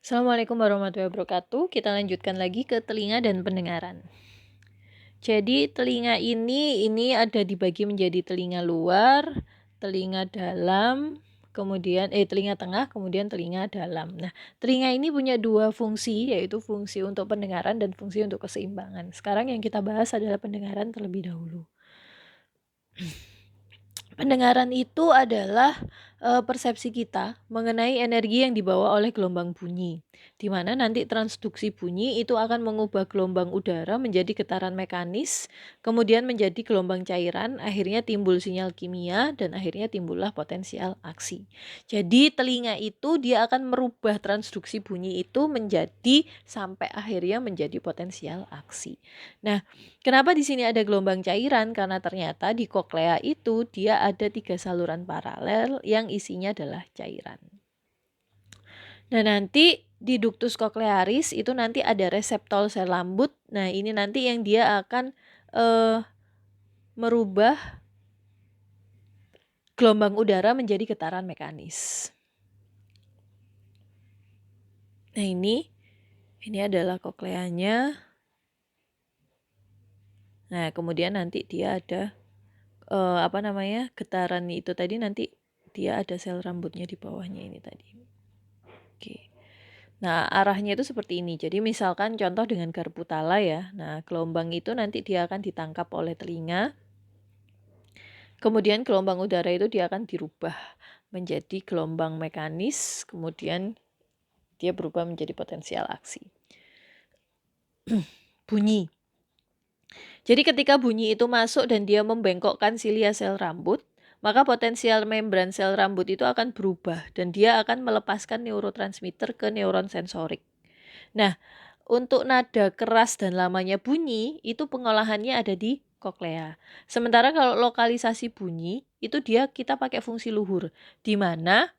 Assalamualaikum warahmatullahi wabarakatuh. Kita lanjutkan lagi ke telinga dan pendengaran. Jadi telinga ini ada dibagi menjadi telinga luar, telinga dalam, kemudian telinga tengah, kemudian telinga dalam. Nah, telinga ini punya dua fungsi, yaitu fungsi untuk pendengaran dan fungsi untuk keseimbangan. Sekarang yang kita bahas adalah pendengaran terlebih dahulu. Pendengaran itu adalah persepsi kita mengenai energi yang dibawa oleh gelombang bunyi, di mana nanti transduksi bunyi itu akan mengubah gelombang udara menjadi getaran mekanis, kemudian menjadi gelombang cairan, akhirnya timbul sinyal kimia, dan akhirnya timbullah potensial aksi. Jadi telinga itu dia akan merubah transduksi bunyi itu menjadi sampai akhirnya menjadi potensial aksi. Nah, kenapa di sini ada gelombang cairan? Karena ternyata di koklea itu dia ada 3 saluran paralel yang isinya adalah cairan. Nah, nanti di ductus cochlearis itu nanti ada reseptor sel lambut. Nah, ini nanti yang dia akan merubah gelombang udara menjadi getaran mekanis. Nah, ini adalah kokleanya. Nah, kemudian nanti dia ada getaran itu tadi, nanti dia ada sel rambutnya di bawahnya ini tadi. Oke. Nah, arahnya itu seperti ini. Jadi misalkan contoh dengan garpu tala ya. Nah, gelombang itu nanti dia akan ditangkap oleh telinga. Kemudian gelombang udara itu dia akan dirubah menjadi gelombang mekanis, kemudian dia berubah menjadi potensial aksi. Bunyi. Jadi ketika bunyi itu masuk dan dia membengkokkan silia sel rambut, maka potensial membran sel rambut itu akan berubah dan dia akan melepaskan neurotransmitter ke neuron sensorik. Nah, untuk nada keras dan lamanya bunyi, itu pengolahannya ada di koklea. Sementara kalau lokalisasi bunyi, itu kita pakai fungsi luhur, di mana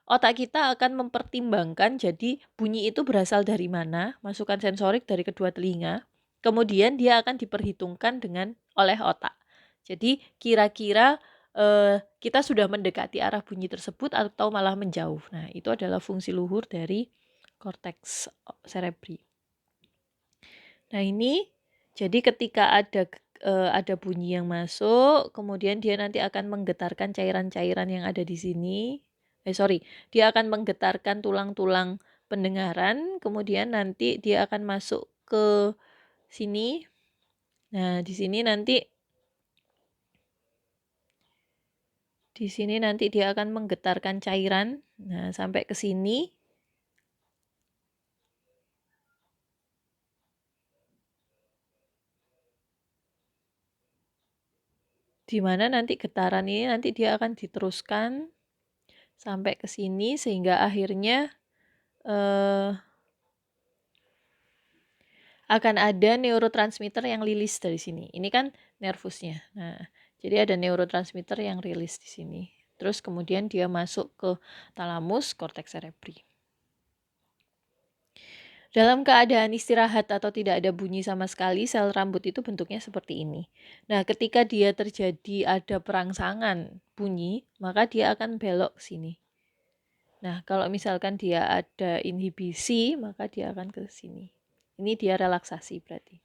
otak kita akan mempertimbangkan jadi bunyi itu berasal dari mana, masukan sensorik dari kedua telinga, kemudian dia akan diperhitungkan oleh otak. Jadi kira-kira kita sudah mendekati arah bunyi tersebut atau malah menjauh. Nah, itu adalah fungsi luhur dari korteks cerebri. Nah, ini jadi ketika ada bunyi yang masuk, kemudian dia nanti akan menggetarkan cairan-cairan yang ada di sini. Dia akan menggetarkan tulang-tulang pendengaran, kemudian nanti dia akan masuk ke sini. Nah, di sini nanti dia akan menggetarkan cairan. Nah, sampai ke sini. Di mana nanti getaran ini nanti dia akan diteruskan sampai ke sini sehingga akhirnya akan ada neurotransmitter yang rilis dari sini. Ini kan nervusnya. Nah, jadi ada neurotransmitter yang rilis di sini. Terus kemudian dia masuk ke talamus, korteks cerebri. Dalam keadaan istirahat atau tidak ada bunyi sama sekali, sel rambut itu bentuknya seperti ini. Nah, ketika dia terjadi ada perangsangan bunyi, maka dia akan belok ke sini. Nah, kalau misalkan dia ada inhibisi, maka dia akan ke sini. Ini dia relaksasi berarti.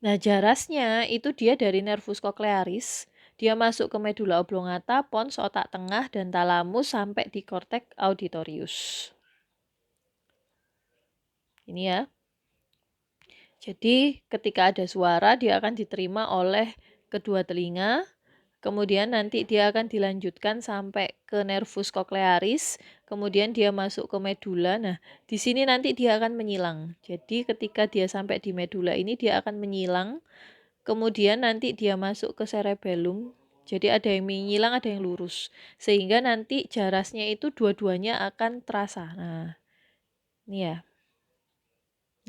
Nah, jarasnya itu dia dari nervus cochlearis, dia masuk ke medula oblongata, pons, otak tengah, dan talamus sampai di korteks auditorius. Ini ya. Jadi ketika ada suara dia akan diterima oleh kedua telinga, kemudian nanti dia akan dilanjutkan sampai ke nervus cochlearis, kemudian dia masuk ke medula. Nah, di sini nanti dia akan menyilang. Jadi ketika dia sampai di medula ini dia akan menyilang, kemudian nanti dia masuk ke cerebellum. Jadi ada yang menyilang, ada yang lurus. Sehingga nanti jarasnya itu dua-duanya akan terasa. Nah, ini ya.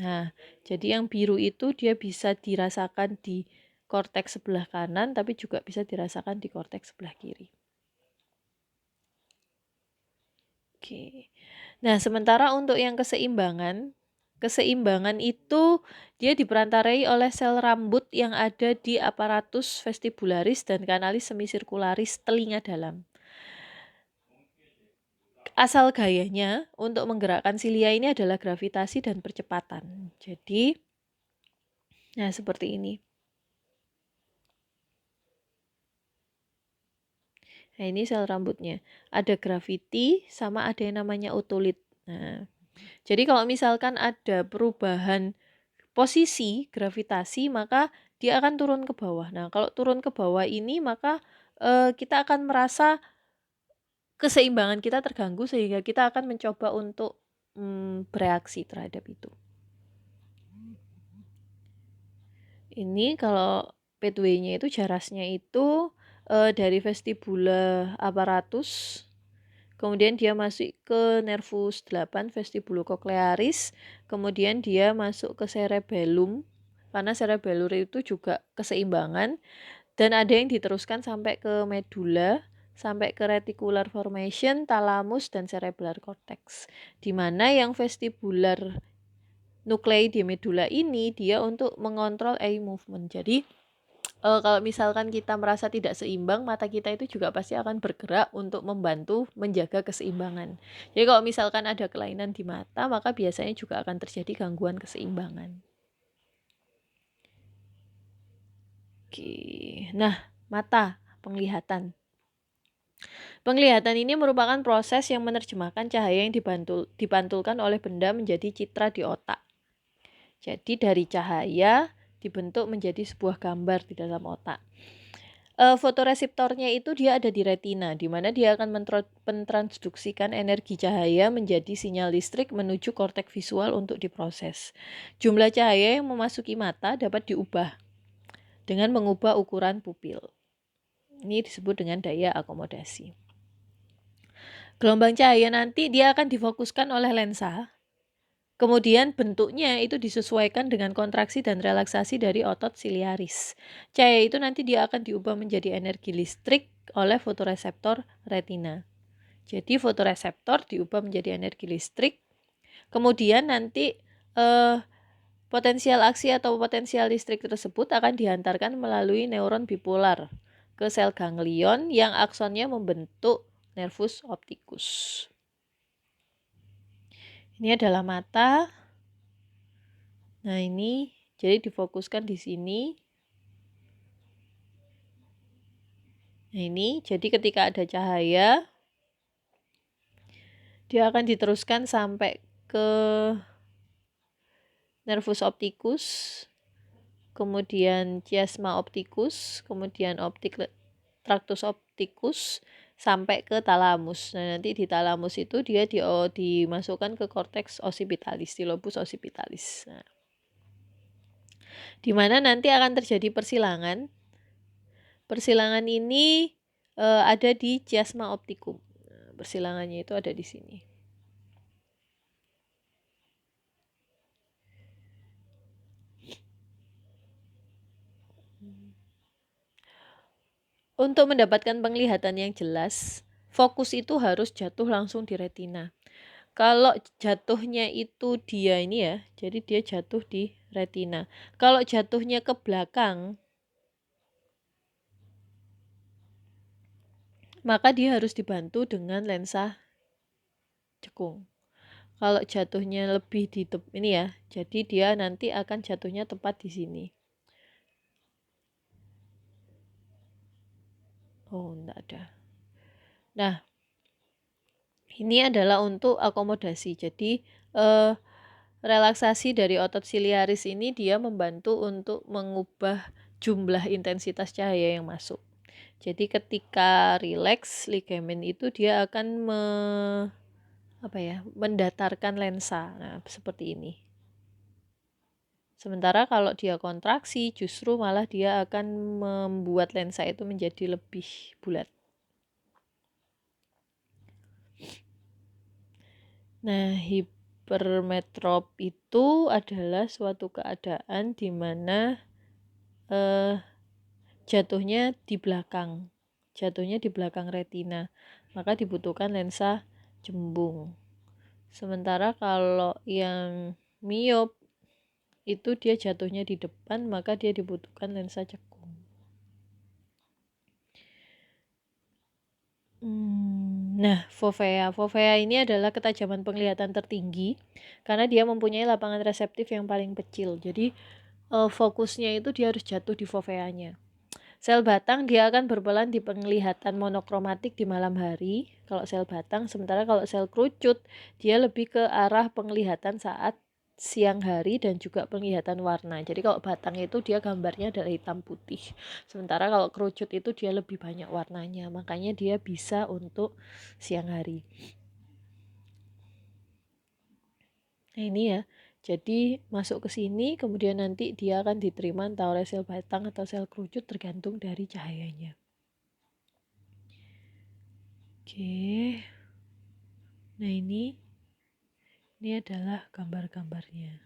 Nah, jadi yang biru itu dia bisa dirasakan di korteks sebelah kanan, tapi juga bisa dirasakan di korteks sebelah kiri. Oke. Nah, sementara untuk yang keseimbangan, Keseimbangan itu dia diperantarai oleh sel rambut yang ada di aparatus vestibularis dan kanalis semisirkularis telinga dalam. Asal gayanya untuk menggerakkan silia ini adalah gravitasi dan percepatan. Jadi, nah seperti ini. Nah, ini sel rambutnya. Ada graviti sama ada yang namanya otolit. Nah, jadi kalau misalkan ada perubahan posisi gravitasi, maka dia akan turun ke bawah. Nah, kalau turun ke bawah ini, maka kita akan merasa keseimbangan kita terganggu sehingga kita akan mencoba untuk bereaksi terhadap itu. Ini kalau pathway-nya itu jarasnya itu dari vestibula apparatus, kemudian dia masuk ke nervus 8 vestibulococlearis, kemudian dia masuk ke cerebellum, karena cerebellum itu juga keseimbangan, dan ada yang diteruskan sampai ke medula, sampai ke reticular formation, thalamus, dan cerebellar cortex. Di mana yang vestibular nuklei di medula ini dia untuk mengontrol eye movement. Jadi kalau misalkan kita merasa tidak seimbang, mata kita itu juga pasti akan bergerak untuk membantu menjaga keseimbangan. Jadi kalau misalkan ada kelainan di mata, maka biasanya juga akan terjadi gangguan keseimbangan. Oke. Nah, mata, penglihatan. Penglihatan ini merupakan proses yang menerjemahkan cahaya yang dipantulkan oleh benda menjadi citra di otak. Jadi dari cahaya dibentuk menjadi sebuah gambar di dalam otak. Fotoreseptornya itu dia ada di retina, di mana dia akan mentransduksikan energi cahaya menjadi sinyal listrik menuju korteks visual untuk diproses. Jumlah cahaya yang memasuki mata dapat diubah dengan mengubah ukuran pupil. Ini disebut dengan daya akomodasi. Gelombang cahaya nanti dia akan difokuskan oleh lensa. Kemudian bentuknya itu disesuaikan dengan kontraksi dan relaksasi dari otot siliaris. Cahaya itu nanti dia akan diubah menjadi energi listrik oleh fotoreseptor retina. Jadi fotoreseptor diubah menjadi energi listrik. Kemudian nanti potensial aksi atau potensial listrik tersebut akan dihantarkan melalui neuron bipolar ke sel ganglion yang aksonnya membentuk nervus opticus. Ini adalah mata. Nah, ini jadi difokuskan di sini. Nah, ini jadi ketika ada cahaya, dia akan diteruskan sampai ke nervus opticus, kemudian chiasma opticus, kemudian tractus opticus, sampai ke thalamus. Nah, nanti di thalamus itu dia dimasukkan ke cortex occipitalis, di lobus occipitalis. Nah, di mana nanti akan terjadi persilangan. Persilangan ini ada di chiasma opticum. Nah, persilangannya itu ada di sini. Untuk mendapatkan penglihatan yang jelas, fokus itu harus jatuh langsung di retina. Kalau jatuhnya itu dia ini ya, jadi dia jatuh di retina. Kalau jatuhnya ke belakang, maka dia harus dibantu dengan lensa cekung. Kalau jatuhnya lebih di ini ya, jadi dia nanti akan jatuhnya tepat di sini. Oh, enggak ada. Nah, ini adalah untuk akomodasi. Jadi, relaksasi dari otot siliaris ini dia membantu untuk mengubah jumlah intensitas cahaya yang masuk. Jadi ketika rileks, ligamen itu dia akan mendatarkan lensa. Nah, seperti ini. Sementara kalau dia kontraksi, justru malah dia akan membuat lensa itu menjadi lebih bulat. Nah, hipermetrop itu adalah suatu keadaan di mana jatuhnya di belakang retina, maka dibutuhkan lensa cembung. Sementara kalau yang miop itu dia jatuhnya di depan, maka dia dibutuhkan lensa cekung. Nah, fovea ini adalah ketajaman penglihatan tertinggi karena dia mempunyai lapangan reseptif yang paling kecil. Jadi fokusnya itu dia harus jatuh di foveanya. Sel batang dia akan berperan di penglihatan monokromatik di malam hari kalau sel batang, sementara kalau sel kerucut dia lebih ke arah penglihatan saat siang hari dan juga penglihatan warna. Jadi kalau batang itu dia gambarnya adalah hitam putih, sementara kalau kerucut itu dia lebih banyak warnanya, makanya dia bisa untuk siang hari. Nah ini ya, jadi masuk ke sini kemudian nanti dia akan diterima entah oleh sel batang atau sel kerucut tergantung dari cahayanya. Oke. Nah ini adalah gambar-gambarnya.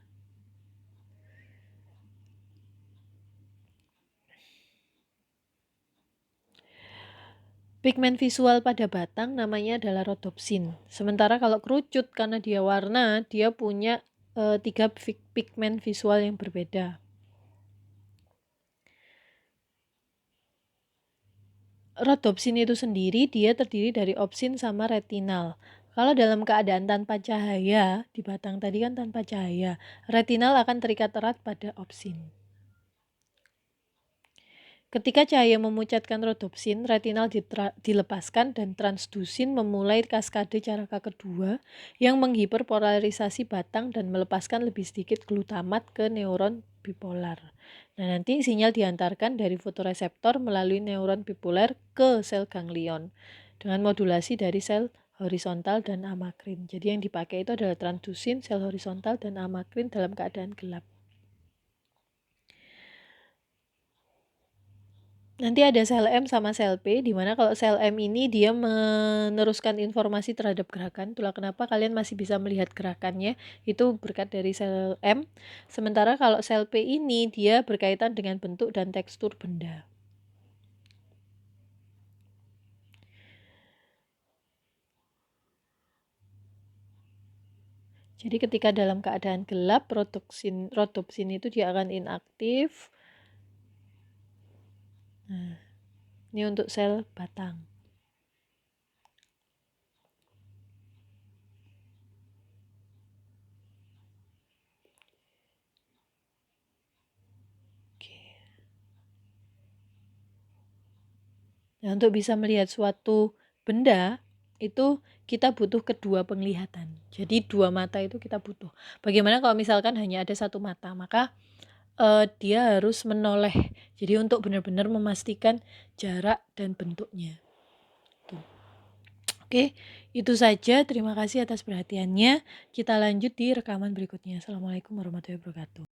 Pigmen visual pada batang namanya adalah rhodopsin. Sementara kalau kerucut karena dia warna, dia punya 3 pigmen visual yang berbeda. Rhodopsin itu sendiri dia terdiri dari opsin sama retinal. Kalau dalam keadaan tanpa cahaya, di batang tadi kan tanpa cahaya, retinal akan terikat erat pada opsin. Ketika cahaya memuncatkan rhodopsin, retinal dilepaskan dan transdusin memulai kaskade Charaka kedua yang menghiperpolarisasi batang dan melepaskan lebih sedikit glutamat ke neuron bipolar. Nah, nanti sinyal diantarkan dari fotoreseptor melalui neuron bipolar ke sel ganglion dengan modulasi dari sel horizontal dan amakrin. Jadi yang dipakai itu adalah transdusin, sel horizontal, dan amakrin dalam keadaan gelap. Nanti ada sel M sama sel P, di mana kalau sel M ini dia meneruskan informasi terhadap gerakan. Itulah kenapa kalian masih bisa melihat gerakannya, itu berkat dari sel M. Sementara kalau sel P ini dia berkaitan dengan bentuk dan tekstur benda. Jadi ketika dalam keadaan gelap, rhodopsin itu dia akan inaktif. Nah, ini untuk sel batang. Nah, untuk bisa melihat suatu benda, itu kita butuh kedua penglihatan. Jadi dua mata itu kita butuh. Bagaimana kalau misalkan hanya ada satu mata, maka dia harus menoleh. Jadi untuk benar-benar memastikan jarak dan bentuknya. Tuh. Oke, itu saja. Terima kasih atas perhatiannya. Kita lanjut di rekaman berikutnya. Assalamualaikum warahmatullahi wabarakatuh.